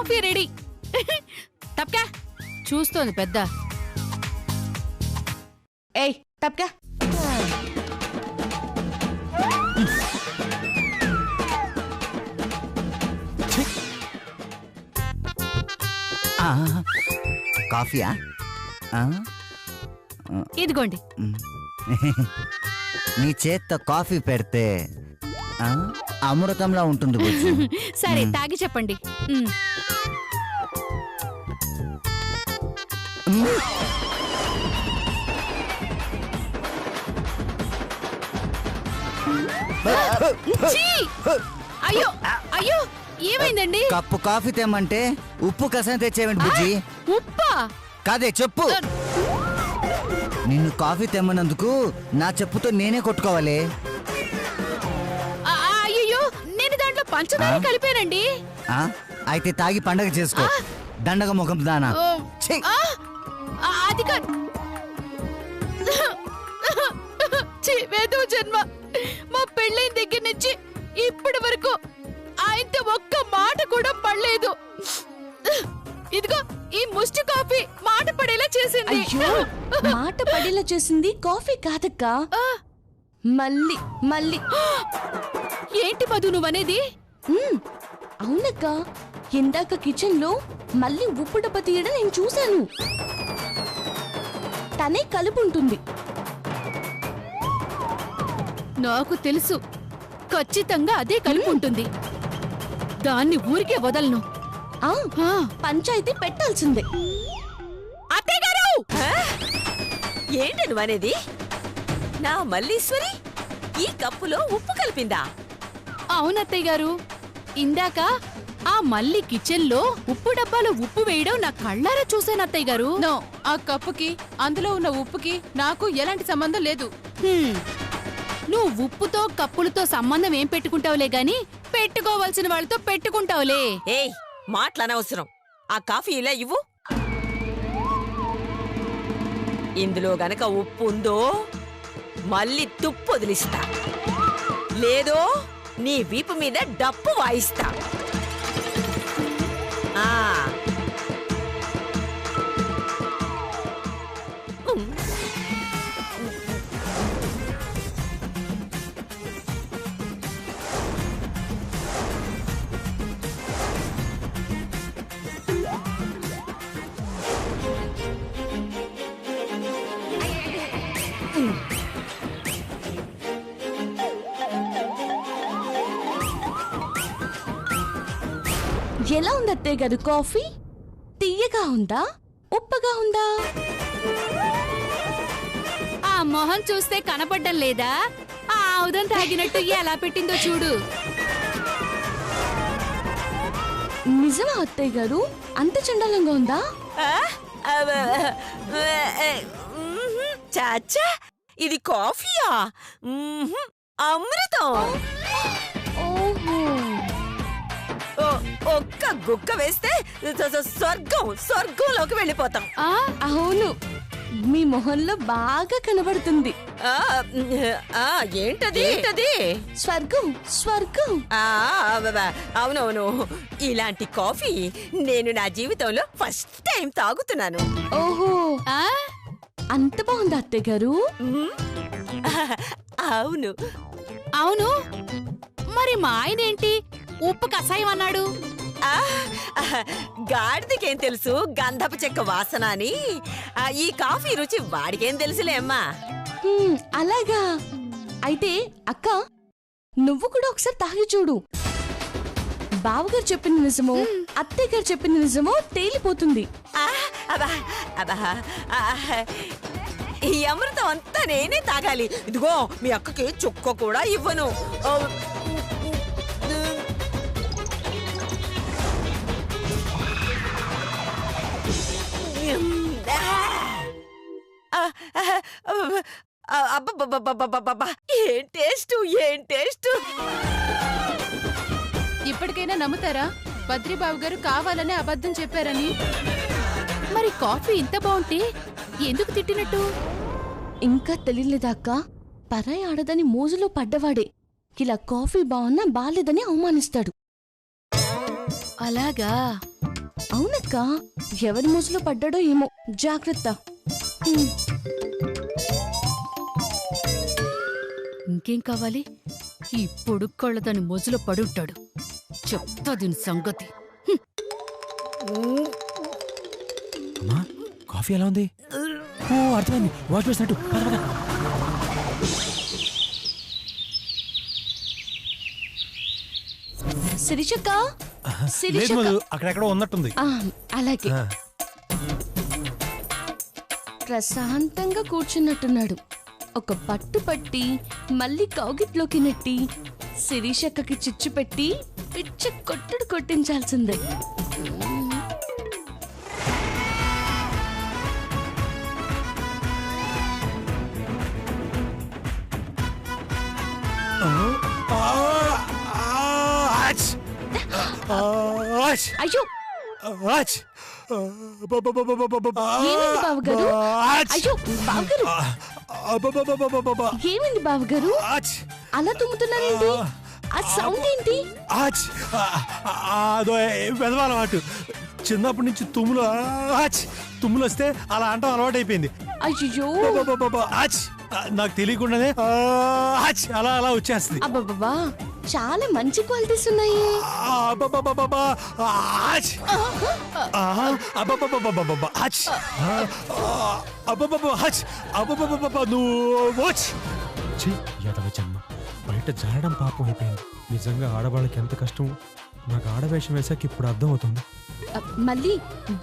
Coffee ready. తప్పకా చూస్తోంది పెద్ద. ఏయ్ తప్పకా. కాఫీయా? ఇదిగోండి. నీ చేత్తో కాఫీ పెడితే అమృతంలా ఉంటుంది బుజ్జి. సరే తాగి చెప్పండి. అయ్యో అయ్యో ఏమైందండి? కప్పు కాఫీ తెమ్మంటే ఉప్పు కసం తెచ్చేవండి బుజ్జి. ఉప్పా? కాదే చెప్పు. నిన్ను కాఫీ తెమ్మన్నందుకు నా చెప్పుతో నేనే కొట్టుకోవాలి. అయ్యో నేను దాంట్లో పంచదార కలిపానండి. అయితే తాగి పండగ చేసుకో. దండగ ముఖం దానా. అది కాదు. వేదో జన్మ. మా పెళ్ళైన దగ్గర నుంచి ఇప్పటి వరకు ఆయనతో ఒక్క మాట కూడా పడలేదు. ఇదిగో ఈ ముష్టి కాఫీ మాట పడేలా చేసింది. అయ్యో మాట పడేలా చేసింది కాఫీ కాదక్కా, మళ్ళీ మళ్ళీ. ఏంటి మధు నువ్వనేది? అవునక్క, ఇందాక కిచెన్ లో మళ్ళీ ఉప్పు డబ్బా తీయడం నేను చూశాను. తనే కలుపుంటుంది. నాకు తెలుసు, ఖచ్చితంగా అదే కలిపి ఉంటుంది. దాన్ని ఊరికే వదలను. పంచాయతీ పెట్టాల్సిందే. అత్తయ్య గారు, ఏంటి నువ్వనేది? నా మల్లీశ్వరి ఈ కప్పులో ఉప్పు కలిపిందా? అవునత్తయ్య గారు, ఇందాక ఆ మల్లి కిచెన్ లో ఉప్పు డబ్బాలో ఉప్పు వేయడం నా కళ్ళారా చూశాను అత్తయ్య గారు. నో, ఆ కప్పుకి అందులో ఉన్న ఉప్పుకి నాకు ఎలాంటి సంబంధం లేదు. నువ్వు ఉప్పుతో కప్పులతో సంబంధం ఏం పెట్టుకుంటావులే గాని పెట్టుకోవాల్సిన వాళ్ళతో పెట్టుకుంటావులే. ఏయ్ మాటలనవసరం. ఆ కాఫీ ఇలా ఇవ్వు. ఇందులో గనక ఉప్పు ఉందో మళ్ళీ తుప్పు వదిలిస్తా, లేదో నీ వీపు మీద డప్పు వాయిస్తా. ఎలా ఉంది అత్తయ్య గారు కాఫీ? తీయగా ఉందా, ఉప్పగా ఉందా? ఆ మొహం చూస్తే కనపడ్డం లేదా? ఆ ఆవుదం తాగినట్టు ఎలా పెట్టిందో చూడు. నిజమా అత్తయ్య గారు? అంత చండాలంగా ఉందా? చాచా, ఇది కాఫీయా? అమృతం. ఓహో, ఒక్క గుక్క వేస్తే స్వర్గంలోకి వెళ్ళిపోతాం. అవును, మీ మొహంలో బాగా కనబడుతుంది. ఏంటది? స్వర్గం, స్వర్గం. అవునవును, ఇలాంటి కాఫీ నేను నా జీవితంలో ఫస్ట్ టైం తాగుతున్నాను. ఓహో, అంత బాగుందా అత్తయ్య గారు? అవును అవును, మరి మా ఆయనేంటి ఉప్పు కషాయం అన్నాడు? గాడిదకేం తెలుసు గంధపు చెక్క వాసన అని. ఈ కాఫీ రుచి వాడికేం తెలుసులే అమ్మా. అలాగా? అయితే అక్క, నువ్వు కూడా ఒకసారి తాగి చూడు. బావగారు చెప్పింది నిజమో అత్తయ్య గారు చెప్పింది నిజమో తేలిపోతుంది. ఈ అమృతం అంతా నేనే తాగాలి. ఇదిగో మీ అక్కకి చుక్క కూడా ఇవ్వను. ఏం టేస్ట్, ఏం టేస్ట్. ఇప్పటికైనా నమ్ముతారా బద్రీబాబు గారు కావాలనే అబద్ధం చెప్పారని? మరి కాఫీ ఇంత బాగుంటే ఎందుకు తిట్టినట్టు? ఇంకా తెలియలేదాక్క, పరాయి ఆడదని మోజులో పడ్డవాడే ఇలా కాఫీ బాగున్నా బాలేదని అవమానిస్తాడు. అలాగా? అవునక్క, ఎవరి మోసులో పడ్డాడో ఏమో, జాగ్రత్త. ఇంకేం కావాలి? ఈ పొడుక్కోళ్ళ దాని మొజులో పడుంటాడు. చెప్తా దీని సంగతి. అమ్మా కాఫీ ఎలా ఉంది? ఓ అర్థమైంది, వాష్ చేసినట్టు. శిరీషక్క, లేదు శిరీషక్క. మధు, అక్కడెక్కడో ఉన్నట్టుంది. అలాగే. ఆ, ప్రశాంతంగా కూర్చున్నట్టున్నాడు. ఒక పట్టు పట్టి మళ్ళీ కౌగిట్లోకి నెట్టి శిరీషక్కకి చిచ్చు పెట్టి పిచ్చ కొట్టుడు కొట్టించాల్సిందే. అయ్యో, ఏమైంది బావగారు? అయ్యో బావగారు, ఏమైంది బావగారు? అలా తుమ్ముతున్నారేంటి? ఆ సౌండ్ ఏంటి? అదో వెదవాలవాటు. చిన్నప్పటి నుంచి తుమ్ములు వస్తే అలా అంటాం అలవాటు అయిపోయింది. అయ్యో, నాకు తెలియకుండానే అలా అలా వచ్చేస్తుంది. అబ్బబ్బా, చాలా మంచి క్వాలిటీస్ ఉన్నాయి. బయట జారడం పాపం అయిపోయింది. నిజంగా ఆడవాళ్ళకి ఎంత కష్టం నాకు ఆడవేషం వేసాక ఇప్పుడు అర్థం అవుతుంది. మళ్ళీ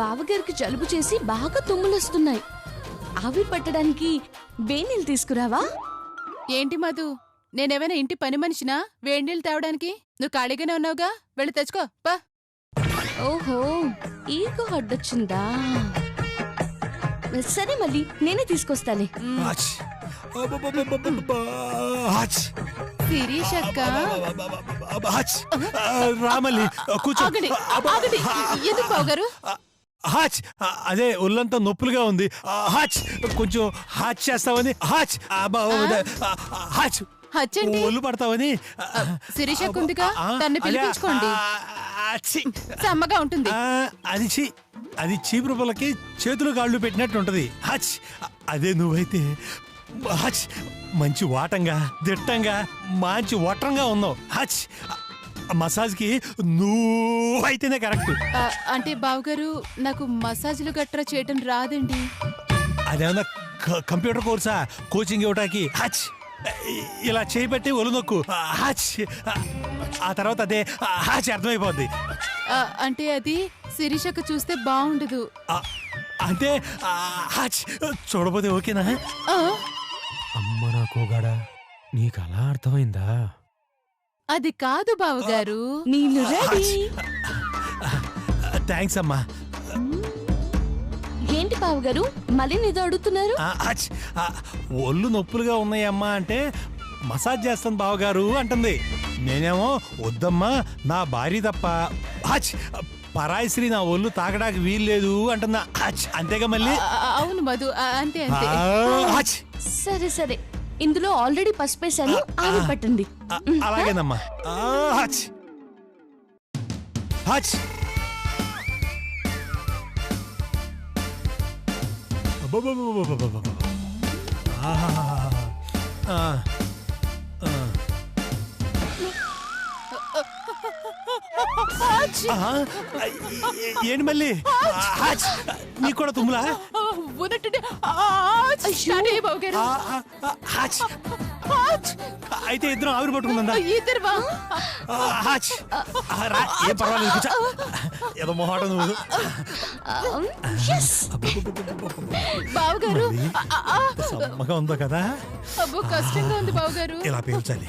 బావగారికి జలుబు చేసి బాగా తుమ్ములు వస్తున్నాయి. ఆవిరి పట్టడానికి వేణీళ్ళు తీసుకురావా? ఏంటి మధు, నేనేమైనా ఇంటి పని మనిషినా వేడినీళ్ళు తేవడానికి? నువ్వు ఖాళీగానే ఉన్నావుగా, వెళ్ళి తెచ్చుకో పా. ఓహో, ఈగో అడ్డొచ్చిందా? సరే మళ్ళీ నేనే తీసుకొస్తాలే. శిరీష్ అక్క, రామల్లి కూర్చో. ఆగండి, ఎందుకు బావగారు? అదే ఒళ్ళంతా నొప్పులుగా ఉంది. కొంచెం హాచ్ చేస్తావని. హచ్చండి, ఒళ్ళు పడతావని. శిరీష్ అక్క ఉందిగా, తన్ని పిలిపించుకోండి, సమ్మగా ఉంటుంది. అది చీపురు పుల్లకి చేతులు కాళ్ళు పెట్టినట్టు ఉంటది. అదే నువ్వైతే మంచి వాటంగా దిట్టంగా మంచి వట్రంగా ఉన్నావు. మసాజ్ కి నువ్వైతేనే కరెక్ట్. అంటే బావగారు, నాకు మసాజ్లు గట్రా చేయటం రాదండి. అదేమన్నా కంప్యూటర్ కోర్సా? కోచింగ్ ఇవ్వటానికి ఇలా చేయబట్టి ఒళ్ళు నొక్కు. ఆ తర్వాత అదే అర్థమైపోద్ది. అంటే అది శిరీష్ అక్క చూస్తే బాగుండదు. అంటే చూడబోతే ఓకేనా? అమ్మ నా కోగాడా, నీకు అలా అర్థమైందా? అది కాదు బావగారు. నీళ్ళు రెడీ. థ్యాంక్స్ అమ్మా. ఏంటి బావగారు మళ్ళీ నిదో అడుగుతున్నారు? ఒళ్ళు నొప్పులుగా ఉన్నాయమ్మా అంటే మసాజ్ చేస్తాను బావగారు అంటుంది. నేనేమో వద్దమ్మా, నా భార్య తప్ప పరాయి స్త్రీ నా ఒళ్ళు తాగడానికి వీల్లేదు అంటున్నా. అంతేగా మళ్ళీ? అవును మధు, అంతే అంతే. సరే సరే, ఇందులో ఆల్రెడీ పసుపేశాను, ఆవిరి పట్టండి. అలాగేనమ్మా. ఏంటి మళ్ళీ? నీకు కూడా తుమ్ములా? అయితే ఇద్దరం ఆవిరి పట్టుకుందా? ఏం పర్వాలేదు, ఏదో మొహాట నువ్వు. బావగారు, సమ్మగా ఉందో కదా? అబ్బో కష్టంగా ఉంది బావగారు. ఇలా పీల్చాలి.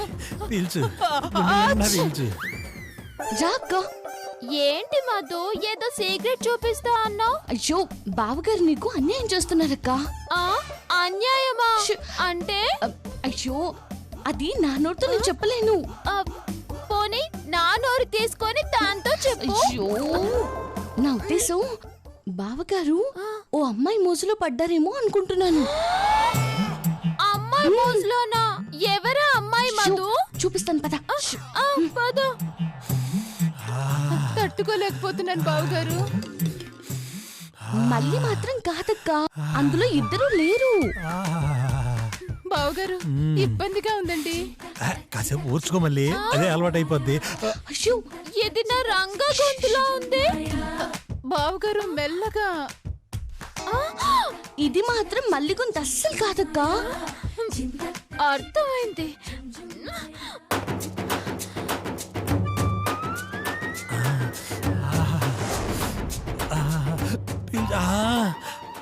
పీల్చు. జాగ్గా. ఏంటి మధు, ఏదో సీక్రెట్ చూపిస్తా అన్నావు? అయ్యో బావగారు నీకు అన్యాయం చేస్తున్నారక్క. అన్యాయమా? అంటే అయ్యో, అది నా నోటితో నేను చెప్పలేను. పోనీ నా నోరు తీసుకొని దాంతో చెప్పు. అయ్యో, నా ఉద్దేశం బావగారు ఓ అమ్మాయి మోసులో పడ్డారేమో అనుకుంటున్నాను. అమ్మాయి మోసులోనా? ఎవరా అమ్మాయి మధు? చూపిస్తాను పద. పద. తట్టుకోలేకపోతున్నాను బావగారు. మళ్ళీ మాత్రం కాదక్క, అందులో ఇద్దరు లేరు. బావగారు ఇబ్బందిగా ఉందండి. కాసేపు ఊర్చుకో మళ్ళీ, అదే అలవాటు అయిపోద్ది. అయ్యో, ఇది నా రంగా గొంతులా ఉంది. బావగారు మెల్లగా. ఇది మాత్రం మళ్ళీ కొంత అస్సలు కాదక్క. అర్థమైంది.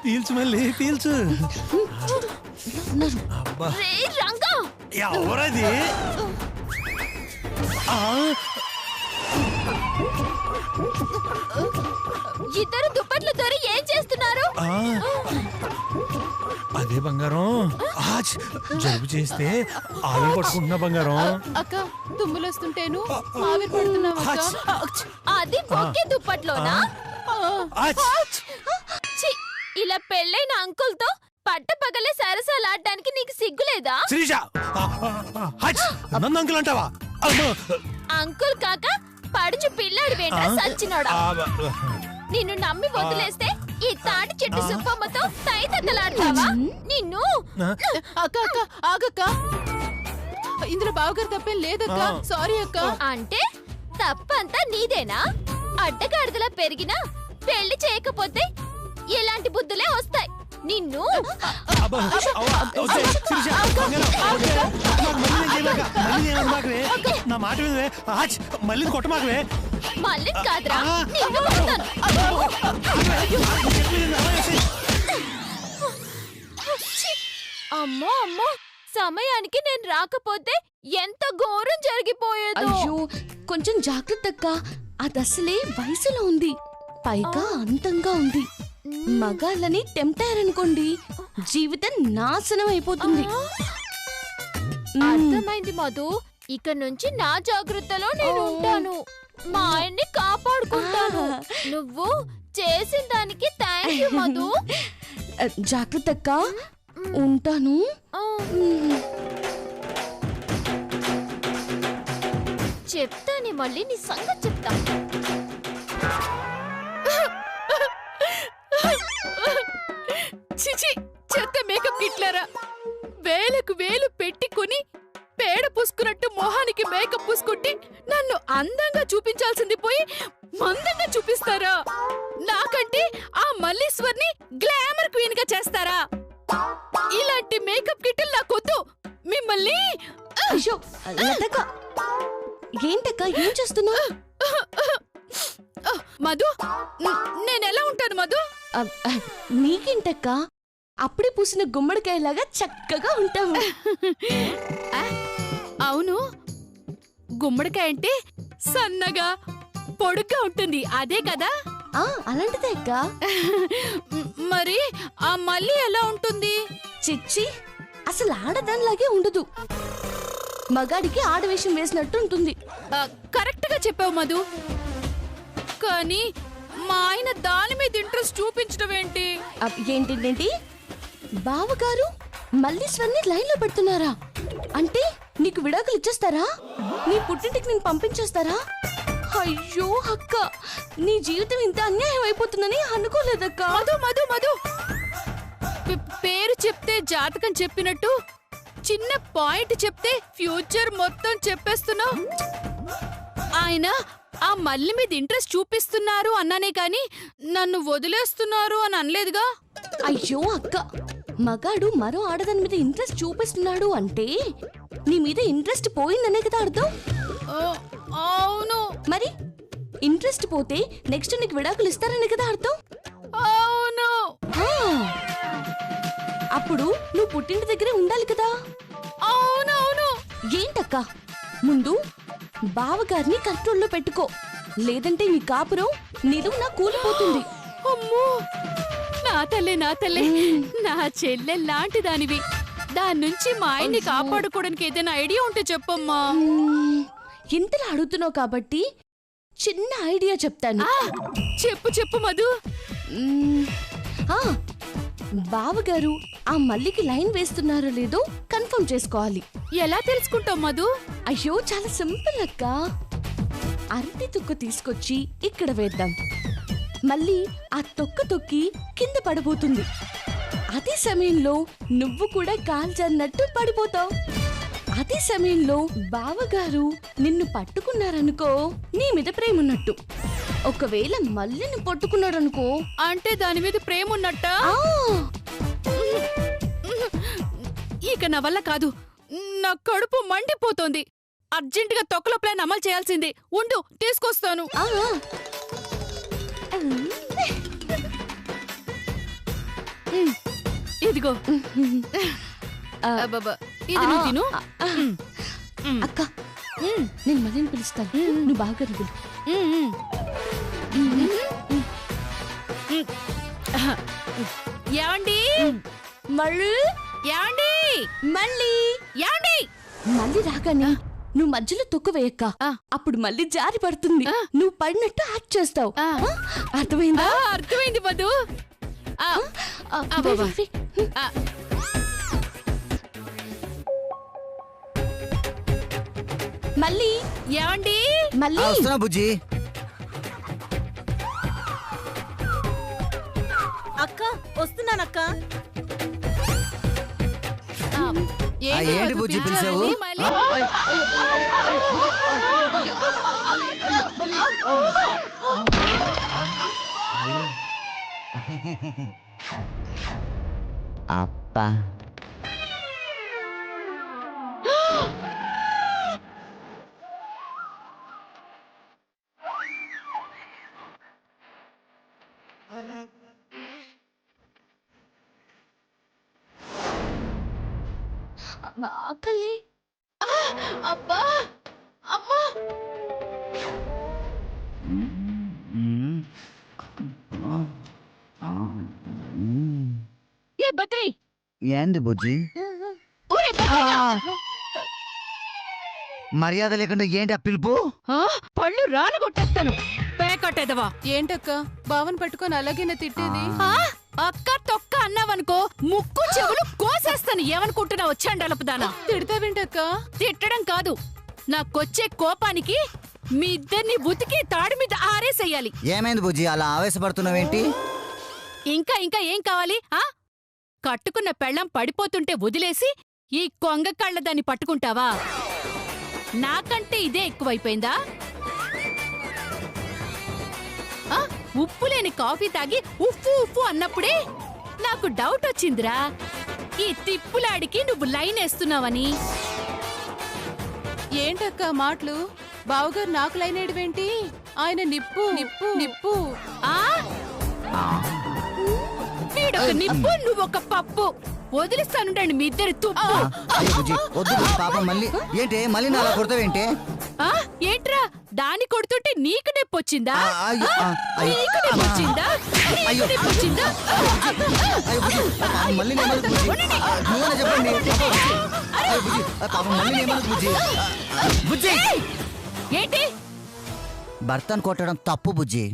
పీల్చు మళ్ళీ, పీల్చు. ఉన్నారు. అబ్బా, రే రంగా, ఎవరది? ఇద్దరు దుప్పట్లు దొరి ఏం చేస్తున్నారు? అదే బంగారం. జలుబు చేస్తే ఆవిరి పట్టుకుంటున్నా బంగారం. అక్క తుమ్ములు వస్తుంటేను ఆవిరి పడుతున్నావు అక్క. అది ఒకే దుప్పట్లోనా? ఛీ, ఇలా పెళ్ళైన అంకుల్ తో పట్టపగలే సరసాలాడడానికి నీకు సిగ్గులేదా? శ్రీజ, నన్ను అంకుల్ అంటావా? అంకుల్ కాక పడుచు పిల్లాడు వేంట సచ్చినాడా? నిన్ను నమ్మి వదిలేస్తే ఈ తాటి చెట్టు సుబ్బమ్మతో తైతలాడతావా? నిన్ను అక్క అక్క ఆగక్క, ఇందులో బావగారు తప్పేం లేదక్క. సారీ అక్క. అంటే తప్పంతా నీదేనా? అడ్డగాడిదలా పెరిగినా పెళ్లి చేయకపోతే ఎలాంటి బుద్ధులే వస్తాయి. నిన్ను నా మాట వినవే, మళ్ళీ కొట్టమాకవే. మళ్ళీ కాదురా, నిన్ను కొడతాను. ఛీ! అమ్మో అమ్మో, సమయానికి నేను రాకపోతే ఎంత ఘోరం జరిగిపోయేదో. అయ్యో, కొంచెం జాగ్రత్త అక్క. అది అసలే వయసులో ఉంది, పైగా అందంగా ఉంది. మగాళ్ళని టెంప్టారనుకోండి, జీవితం నాశనం అయిపోతుంది. అర్థమైంది మధు. ఇక నుంచి నా జాగ్రత్తలో నేను ఉంటాను. మా ఆయన్ని కాపాడుకుంటాను. నువ్వు చేసిన దానికి థ్యాంక్ యూ మధు. జాగ్రత్త అక్క, ఉంటాను. చెప్తానే, మళ్ళీ నీ సంగతి చెప్తా. చిచి, చెత్త మేకప్ కిట్లారా. వేలకు వేలు పెట్టుకుని పేడ పూసుకున్నట్టు మొహానికి మేకప్ పూసుకుంటే నన్ను అందంగా చూపించాల్సింది పోయి మందంగా చూపిస్తారా? నాకంటే ఆ మల్లీశ్వర్ని గ్లామర్ క్వీన్ గా చేస్తారా? ఇలాంటి మేకప్ కిట్లు నాకొద్దు. మిమ్మల్ని అయ్యో లతక్క, ఏంటక్క ఏం చేస్తున్నావు? మధు, నేనెలా ఉంటాను మధు? నీకేంటక్క, అప్పుడే పూసిన గుమ్మడికాయలాగా చక్కగా ఉంటావు. అవును, గుమ్మడికాయ అంటే సన్నగా పొడుగ్గా ఉంటుంది, అదే కదా? అలాంటిదే అక్క. మరి ఆ మళ్ళీ ఎలా ఉంటుంది? చిచ్చి, అసలు ఆడదానిలాగే ఉండదు, మగాడికి ఆడవేషం వేసినట్టు ఉంటుంది. కరెక్ట్ గా చెప్పావు మధు. కానీ మా ఆయన దాని మీద ఇంట్రెస్ట్ చూపించడం ఏంటి? ఏంటి బావగారు మల్లీశ్వర్ని లైన్ లో పెడుతున్నారా? అంటే నీకు విడాకులు ఇచ్చేస్తారా? నీ పుట్టింటికి నేను పంపించేస్తారా? అయ్యో అక్క, నీ జీవితం ఇంత అన్యాయం అయిపోతుందని అనుకోలేదక్క. మధు మధు మధు, పేరు చెప్తే జాతకం చెప్పినట్టు చిన్న పాయింట్ చెప్తే ఫ్యూచర్ మొత్తం చెప్పేస్తున్నావు. ఆయన ఆ మల్లి మీద ఇంట్రెస్ట్ చూపిస్తున్నారు అన్నానే కాని నన్ను వదిలేస్తున్నారు అని అనలేదుగా. అయ్యో అక్క, మగాడు మరో ఆడదాని మీద ఇంట్రెస్ట్ చూపిస్తున్నాడు అంటే నీ మీద ఇంట్రెస్ట్ పోయిందనే కదా అర్థం. అవును. మరి ఇంట్రెస్ట్ పోతే నెక్స్ట్ నీకు విడాకులు ఇస్తారనే కదా అర్థం. అవును. అప్పుడు నువ్వు పుట్టింటి దగ్గరే ఉండాలి కదా. అవునవును. ఏంటక్క, ముందు బావగారిని కంట్రోల్లో పెట్టుకో, లేదంటే నీ కాపురం నిలువునా కూలిపోతుంది. అమ్మో, నా తల్లే నా తల్లే, నా చెల్లె లాంటి దానివి. దాని నుంచి మా ఆయన్ని కాపాడుకోవడానికి ఏదైనా ఐడియా ఉంటే చెప్పమ్మా. ఇంతలా అడుగుతున్నావు కాబట్టి చిన్న ఐడియా చెప్తాను. చెప్పు చెప్పు మధు. బావగారు ఆ మల్లికి లైన్ వేస్తున్నారో లేదో కన్ఫర్మ్ చేసుకోవాలి. ఎలా తెలుసుకుంటావు మధు? అయ్యో, చాలా సింపుల్ అక్క. అరటి తుక్కు తీసుకొచ్చి ఇక్కడ వేద్దాం. మళ్ళీ ఆ తొక్క తొక్కి కింద పడబోతుంది. అదే సమయంలో నువ్వు కూడా కాల్చన్నట్టు పడిపోతావు. అదే సమయంలో బావగారు నిన్ను పట్టుకున్నారనుకో, నీ మీద ప్రేమ ఉన్నట్టు. ఒకవేళ మళ్ళీ పట్టుకున్నారనుకో, అంటే దాని మీద ప్రేమ ఉన్నట్ట. ఆ, ఇక నా వల్ల కాదు, నా కడుపు మండిపోతోంది. అర్జెంటుగా తొక్కలో ప్లాన్ అమలు చేయాల్సింది. ఉండు, తీసుకొస్తాను. ఆ. ఇదిగో. అబ్బబ్బా, ఇది నువ్వు తిను. అక్క, నేను మళ్ళీ పిలుస్తాను, నువ్వు బావగారిని పిలు. ఏమండి? మళ్ళీ ఏమండి? మళ్ళీ ఏమండి? మళ్ళీ రాగానే నువ్వు మధ్యలో తొక్కు వేయక్క. అప్పుడు మళ్ళీ జారి పడుతుంది. నువ్వు పడినట్టు యాక్ట్ చేస్తావు. అర్థమైందా? అర్థమైంది మధు. బాబా. మళ్ళీ ఏమండి? మళ్ళీ వస్తున్నా బుజ్జి. అక్క వస్తున్నానక్క. ఏంటి బుజ్జి పిలిచావు? అప్పా ఆకలి. అబ్బా, అమ్మా. ఏ బద్రి, ఏంది బుజ్జి? మర్యాద లేకుండా ఏంటి ఆ పిలుపు? పళ్ళు రాలగొట్టేస్తాను. పేకట్టేదవా? ఏంటక్క బావన్ పట్టుకొని అలాగేనా తిట్టేది? అక్క తొక్క అన్నావనుకో, ముక్కు చెవులు కోసేస్తాను. ఏమనుకుంటున్నావు చండాలపుదానా? తిడతావేంటక్క? తిట్టడం కాదు, నాకొచ్చే కోపానికి మీ ఇద్దరిని ఉతికి తాడి మీద ఆరేసేయాలి. ఏమైంది బుజ్జి అలా ఆవేశపడుతున్నావేంటి? ఇంకా ఇంకా ఏం కావాలి? కట్టుకున్న పెళ్ళం పడిపోతుంటే వదిలేసి ఈ కొంగ కళ్ళ దాన్ని పట్టుకుంటావా? నాకంటే ఇదే ఎక్కువైపోయిందా? ఉప్పు లేని కాఫీ తాగి ఉప్పు ఉప్పు అన్నప్పుడే నాకు డౌట్ వచ్చిందిరా, ఈ తిప్పులాడికి నువ్వు లైన్ వేస్తున్నావని. ఏంటక్క మాటలు? బావగారు నాకు లైన్ వేయడమేంటి? ఆయన నిప్పు నిప్పు నిప్పు. వీడొక నిప్పు, నువ్వొక పప్పు. వదిలిస్తానుండండి మీ ఇద్దరి తుప్పు. అయ్యో బుజ్జి వద్దు బుజ్జి, పాపం మళ్ళీ ఏంటి మళ్ళీ నా అలా కొడతావేంటి? ఏంట్రా, దాన్ని కొడుతుంటే నీకు నొప్పొచ్చిందా? అయ్యో, నీకు నొప్పొచ్చిందా? నీకు నొప్పొచ్చిందా? అయ్యో బుజ్జి పాపం మళ్ళీ నేమదు బుజ్జి, నువ్వే చెప్పండి. అయ్యో బుజ్జి పాపం మళ్ళీ నేమదు బుజ్జి. బుజ్జి ఏంటి? భర్తను కొట్టడం తప్పు బుజ్జి.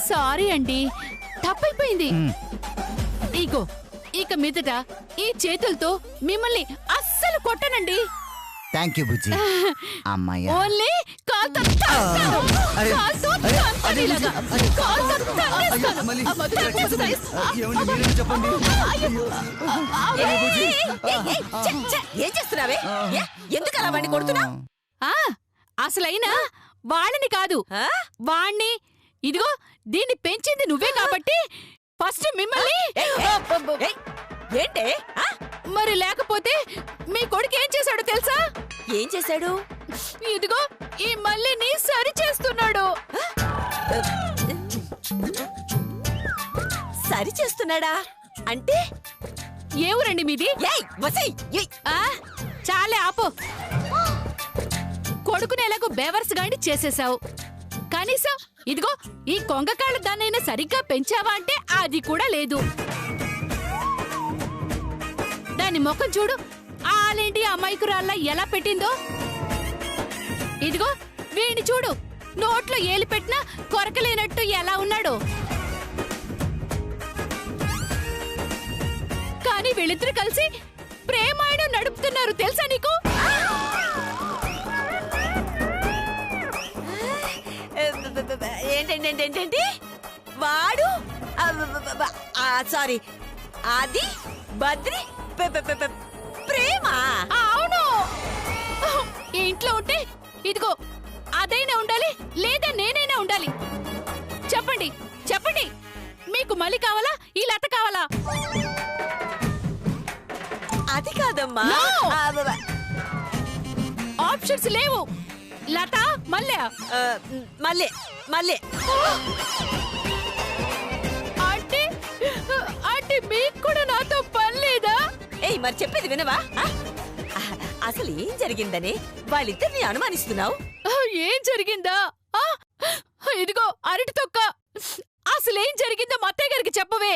సారీ అండి, తప్పైపోయింది. ఇగో, ఇక మీదట ఈ చేతులతో మిమ్మల్ని అస్సలు కొట్టనండి. థ్యాంక్ యూ బుజ్జి. అమ్మాయ్యా. ఓన్లీ కాల్తో తంతాను. అరే, కాల్తో అరే, తంతాను అరే, ఇలాగా. అరే, కాల్తో అయ్యో, తంతాను. మళ్ళీ తంతాను. ఏమండి మీరేం చెప్పండి? ఏం చేస్తున్నావే? ఎందుకు అలా వాడిని కొడుతున్నా? అసలైనా వాళ్ళని కాదు, వాణ్ణి. ఇదిగో, దీన్ని పెంచింది నువ్వే కాబట్టి ఫస్ట్ మిమ్మల్ని. ఏంటే? మరి లేకపోతే మీ కొడుకు ఏం చేశాడో తెలుసా? ఏం చేశాడు? ఇదిగో, ఈ మల్లిని సరి చేస్తున్నాడు. సరి చేస్తున్నాడా? అంటే ఏ ఊరండి మీది? చాలే ఆపు. కొడుకుని ఎలాగో బేవర్స్ గాని చేసేసావు. కనీసం ఇదిగో ఈ కొంగకాళ్ళ దాన్నైనా సరిగ్గా పెంచావా అంటే అది కూడా లేదు. దాని ముఖం చూడు, ఆలేంటి అమాయకురాల్లా ఎలా పెట్టిందో. ఇదిగో వీడిని చూడు, నోట్లో ఏలు పెట్టినా కొరకలేనట్టు ఎలా ఉన్నాడో. కానీ వీళ్ళిద్దరు కలిసి ప్రేమాయణం నడుపుతున్నారు తెలుసా నీకు? ఏంటేంటేంటేంటి వాడు సారీ అది బద్రి ప్రేమ. అవును, ఈ ఇంట్లో ఉంటే ఇదిగో అదైనా ఉండాలి లేదా నేనైనా ఉండాలి. చెప్పండి చెప్పండి, మీకు మళ్ళీ కావాలా ఈ లత కావాలా? అది కాదమ్మా. No! ఆ, ఆప్షన్స్ లేవు. లత మళ్ళీ ఆ, మళ్ళీ మళ్ళీ అంటే అంటే మీకు కూడా నాతో పని లేదా? ఏయ్ మరి చెప్పేది వినవా? అసలు ఏం జరిగిందని వాళ్ళిద్దరిని అనుమానిస్తున్నావు? ఏం జరిగిందా? ఇదిగో అరటి తొక్క, అసలేం జరిగిందో మా అత్తయ్య గారికి చెప్పవే.